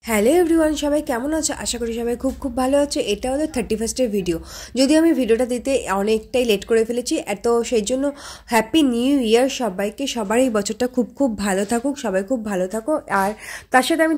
Hello everyone, সবাই কেমন আছো? আশা করি সবাই খুব খুব ভালো আছো। এটা হলো 31st ভিডিও। যদি আমি ভিডিওটা দিতে অনেকটাই লেট করে ফেলেছি, এত সেই জন্য হ্যাপি নিউ ইয়ার সবাইকে। সবার এই বছরটা খুব খুব ভালো থাকুক, সবাই খুব ভালো থাকো। আর তার সাথে আমি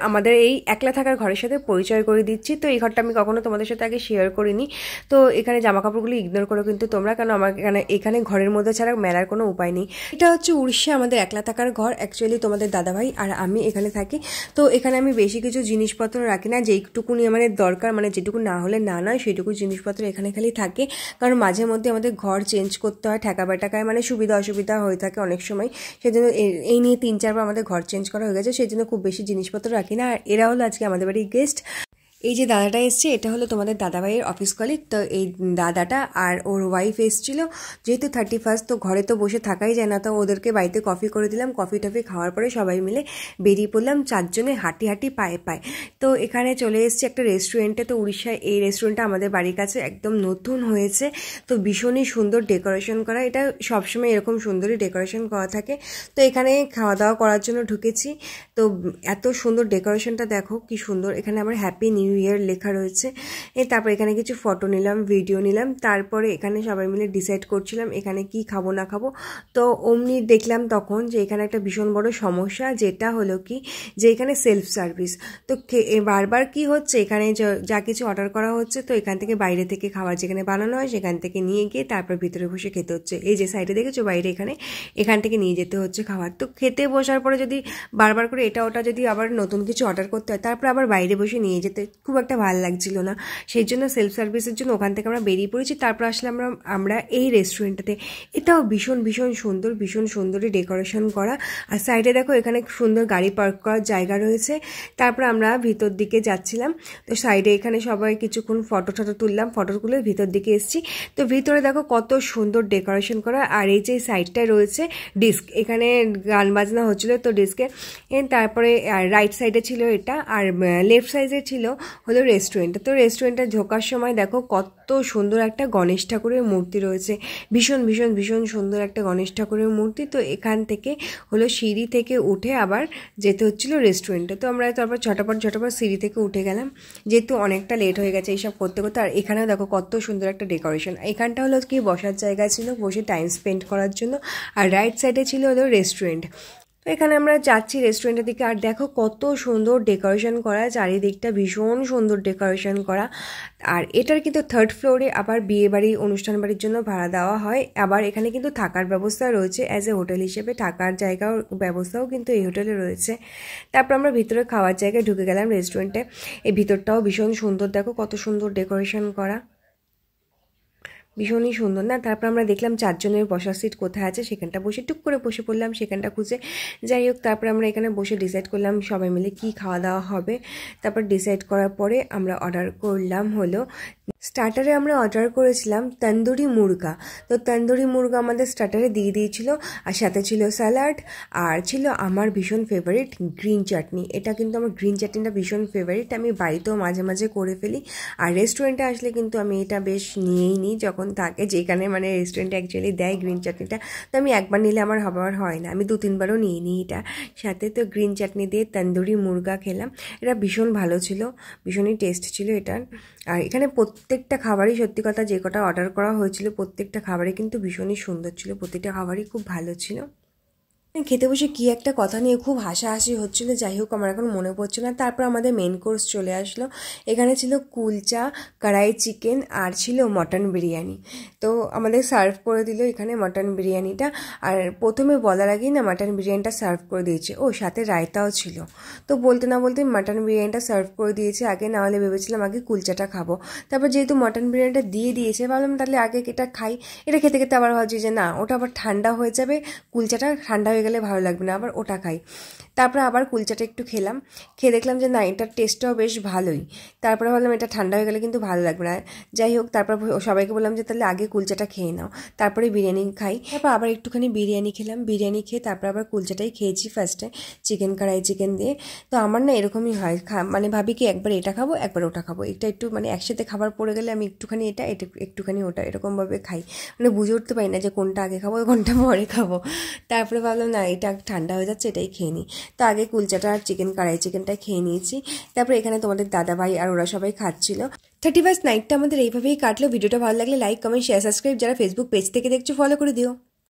আমাদের এই একলা থাকার ঘরের সাথে পরিচয় করে দিচ্ছি। তো এই ঘরটা আমি কখনো তোমাদের সাথে আগে শেয়ার করিনি। তো এখানে জামা কাপড়গুলো ইগনোর করো কিন্তু তোমরা, কেন আমার এখানে ঘরের মধ্যে ছাড়া মেলার কোনো উপায় নেই। এটা হচ্ছে উড়িষ্যা, আমাদের একলা থাকার ঘর। অ্যাকচুয়ালি তোমাদের দাদাভাই আর আমি এখানে থাকি। তো এখানে আমি বেশি কিছু জিনিসপত্র রাখি না, যেইটুকুনি আমাদের দরকার, মানে যেটুকু না হলে না নয় সেইটুকু জিনিসপত্র এখানে খালি থাকে। কারণ মাঝে মধ্যে আমাদের ঘর চেঞ্জ করতে হয়, ঠেকা বেটাকায় মানে সুবিধা অসুবিধা হয়ে থাকে অনেক সময়। সেই জন্য এই নিয়ে 3-4বার আমাদের ঘর চেঞ্জ করা হয়ে গেছে, সেই জন্য খুব বেশি জিনিসপত্র রাখি না। আর এরা হলো আজকে আমাদের বাড়ির গেস্ট। এই যে দাদাটা এসছে, এটা হলো তোমাদের দাদাভাইয়ের অফিস কলিগ। তো এই দাদাটা আর ওর ওয়াইফ এসছিল, যেহেতু 31st, তো ঘরে তো বসে থাকাই যায় না। তো ওদেরকে বাড়িতে কফি করে দিলাম। কফি টফি খাওয়ার পরে সবাই মিলে বেরিয়ে পড়লাম, চারজনে হাঁটি হাঁটি পায়ে পায়ে। তো এখানে চলে এসেছি একটা রেস্টুরেন্টে। তো উড়িষ্যায় এই রেস্টুরেন্টটা আমাদের বাড়ির কাছে একদম নতুন হয়েছে। তো ভীষণই সুন্দর ডেকোরেশন করা, এটা সবসময় এরকম সুন্দরই ডেকোরেশন করা থাকে। তো এখানে খাওয়া দাওয়া করার জন্য ঢুকেছি। তো এত সুন্দর ডেকোরেশনটা দেখো কি সুন্দর। এখানে আমার হ্যাপি নিউ ইয়ার লেখা রয়েছে। তারপর এখানে কিছু ফটো নিলাম, ভিডিও নিলাম। তারপরে এখানে সবাই মিলে ডিসাইড করছিলাম এখানে কি খাবো না খাবো। তো অমনি দেখলাম তখন যে এখানে একটা ভীষণ বড় সমস্যা, যেটা হলো কি যে এখানে সেলফ সার্ভিস। তো বারবার কি হচ্ছে, এখানে যা কিছু অর্ডার করা হচ্ছে, তো এখান থেকে বাইরে থেকে খাবার যেখানে বানানো হয় সেখান থেকে নিয়ে গিয়ে তারপর ভিতরে বসে খেতে হচ্ছে। এই যে সাইডে দেখেছো বাইরে, এখান থেকে নিয়ে যেতে হচ্ছে খাবার। তো খেতে বসার পরে যদি বারবার করে এটা ওটা যদি আবার নতুন কিছু অর্ডার করতে হয়, তারপর আবার বাইরে বসে নিয়ে যেতে খুব একটা ভালো লাগছিল না। সেই জন্য সেলফ সার্ভিসের জন্য ওখান থেকে আমরা বেরিয়ে পড়েছি। তারপর আসলাম আমরা এই রেস্টুরেন্টটাতে। এটাও ভীষণ ভীষণ সুন্দর, ভীষণ সুন্দরই ডেকোরেশন করা। আর সাইডে দেখো এখানে সুন্দর গাড়ি পার্ক করার জায়গা রয়েছে। তারপর আমরা ভিতর দিকে যাচ্ছিলাম। তো সাইডে এখানে সবাই কিছুক্ষণ ফটো তুললাম, ফটোগুলো ভিতর দিকে এসেছি। তো ভিতরে দেখো কত সুন্দর ডেকোরেশন করা। আর এই যে সাইডটায় রয়েছে ডিস্ক, এখানে গান বাজনা হচ্ছিল তো ডিস্কে। তারপরে রাইট সাইডে ছিল এটা, আর লেফট সাইডে ছিল হলো রেস্টুরেন্ট। তো রেস্টুরেন্টে ঢোকার সময় দেখো কত সুন্দর একটা গণেশ ঠাকুরের মূর্তি রয়েছে। ভীষণ ভীষণ ভীষণ সুন্দর একটা গণেশ ঠাকুরের মূর্তি। তো এখান থেকে হলো সিঁড়ি থেকে উঠে আবার যেতে হচ্ছিলো রেস্টুরেন্টে। তো আমরা তারপর ঝটাপট সিঁড়ি থেকে উঠে গেলাম, যেহেতু অনেকটা লেট হয়ে গেছে এইসব করতে করতে। আর এখানেও দেখো কত সুন্দর একটা ডেকোরেশন। এখানটা হলো কি বসার জায়গা ছিল, বসে টাইম স্পেন্ড করার জন্য। আর রাইট সাইডে ছিল হলো রেস্টুরেন্ট। তো এখানে আমরা যাচ্ছি রেস্টুরেন্টের দিকে। আর দেখো কত সুন্দর ডেকোরেশন করা, চারিদিকটা ভীষণ সুন্দর ডেকোরেশন করা। আর এটার কিন্তু 3rd ফ্লোরে আবার বিয়ে বাড়ি, অনুষ্ঠান বাড়ির জন্য ভাড়া দেওয়া হয়। আবার এখানে কিন্তু থাকার ব্যবস্থা রয়েছে, অ্যাজ এ হোটেল হিসেবে থাকার জায়গার ব্যবস্থাও কিন্তু এই হোটেলে রয়েছে। তারপর আমরা ভিতরে খাওয়ার জায়গায় ঢুকে গেলাম রেস্টুরেন্টে। এই ভিতরটাও ভীষণ সুন্দর, দেখো কত সুন্দর ডেকোরেশন করা, ভীষণই সুন্দর না। তারপর আমরা দেখলাম 4 জনের বসার সিট কোথায় আছে, সেখানটা বসে টুক করে বসে পড়লাম সেখানটা খুঁজে। যাই হোক, তারপর আমরা এখানে বসে ডিসাইড করলাম সবাই মিলে কি খাওয়া দাওয়া হবে। তারপর ডিসাইড করার পরে আমরা অর্ডার করলাম হলো স্টার্টারে আমরা অর্ডার করেছিলাম তন্দুরি মুরগা। তো তন্দুরি মুরগা আমাদের স্টার্টারে দিয়ে দিয়েছিল, আর সাথে ছিল স্যালাড, আর ছিল আমার ভীষণ ফেভারিট গ্রিন চাটনি। এটা কিন্তু আমার গ্রিন চাটনিটা ভীষণ ফেভারিট, আমি বাড়িতেও মাঝে মাঝে করে ফেলি। আর রেস্টুরেন্টে আসলে কিন্তু আমি এটা বেশ নিয়েই নিই যখন থাকে, যেখানে মানে রেস্টুরেন্টে অ্যাকচুয়ালি দেয় গ্রিন চাটনিটা। তো আমি একবার নিলে আমার হয় না, আমি 2-3বারও নিয়ে নিই এটা সাথে। তো গ্রিন চাটনি দিয়ে তন্দুরি মুরগা খেলাম, এটা ভীষণ ভালো ছিল, ভীষণই টেস্ট ছিল এটার। আর এখানে প্রত্যেকটা খাবারই, সত্যি কথা যে কটা অর্ডার করা হয়েছিল প্রত্যেকটা খাবারই কিন্তু ভীষণই সুন্দর ছিল, প্রতিটা খাবারই খুব ভালো ছিল। খেতে বসে কি একটা কথা নিয়ে খুব হাসাহাসি হচ্ছিল, যাই হোক আমার এখন মনে পড়ছে না। তারপর আমাদের মেন কোর্স চলে আসলো। এখানে ছিল কুলচা, কড়াই চিকেন, আর ছিল মটন বিরিয়ানি। তো আমাদের সার্ভ করে দিল এখানে মটন বিরিয়ানিটা। আর প্রথমে বলার আগেই না মটন বিরিয়ানিটা সার্ভ করে দিয়েছে, ও সাথে রায়তাও ছিল। তো বলতে না বলতে মটন বিরিয়ানিটা সার্ভ করে দিয়েছে আগে, না হলে ভেবেছিলাম আগে কুলচাটা খাবো। তারপর যেহেতু মটন বিরিয়ানিটা দিয়ে দিয়েছে, ভাবলাম তাহলে আগে এটা খাই। এটা খেতে খেতে আবার ভাবছি যে না, ওটা আবার ঠান্ডা হয়ে যাবে, কুলচাটা ঠান্ডা হয়ে গেলে ভালো লাগবে না, আবার ওটা খাই। তারপরে আবার কুলচাটা একটু খেলাম, খেয়ে দেখলাম যে না, এটার টেস্টটাও বেশ ভালোই। তারপরে ভাবলাম এটা ঠান্ডা হয়ে গেলে কিন্তু ভালো লাগবে না। যাই হোক, তারপর সবাইকে বললাম যে তাহলে আগে কুলচাটা খেয়ে নাও, তারপরে বিরিয়ানি খাই। তারপর আবার একটুখানি বিরিয়ানি খেলাম, বিরিয়ানি খেয়ে তারপর আবার কুলচাটাই খেয়েছি ফার্স্টে, চিকেন কড়াই চিকেন দিয়ে। তো আমার না এরকমই হয়, মানে ভাবি কি একবার এটা খাবো একবার ওটা খাবো, এটা একটু মানে একসাথে খাবার পড়ে গেলে আমি একটুখানি এটা একটুখানি ওটা এরকমভাবে খাই, মানে বুঝে উঠতে পারি না যে কোনটা আগে খাবো কোনটা পরে খাবো। তারপরে ভাবলাম না, এটা ঠান্ডা হয়ে যাচ্ছে, এটাই খেয়ে নিই। তো আগে কুলচাটা আর কড়াই চিকেনটা খেয়ে নিয়েছি, তারপর এখানে তোমাদের দাদাভাই আর ওরা সবাই খাচ্ছিল। 31st নাইটটা আমাদের এইভাবেই কাটলো। ভিডিওটা ভালো লাগলে লাইক, কমেন্ট, শেয়ার, সাবস্ক্রাইব, যারা ফেসবুক পেজ থেকে দেখছো ফলো করে দিও।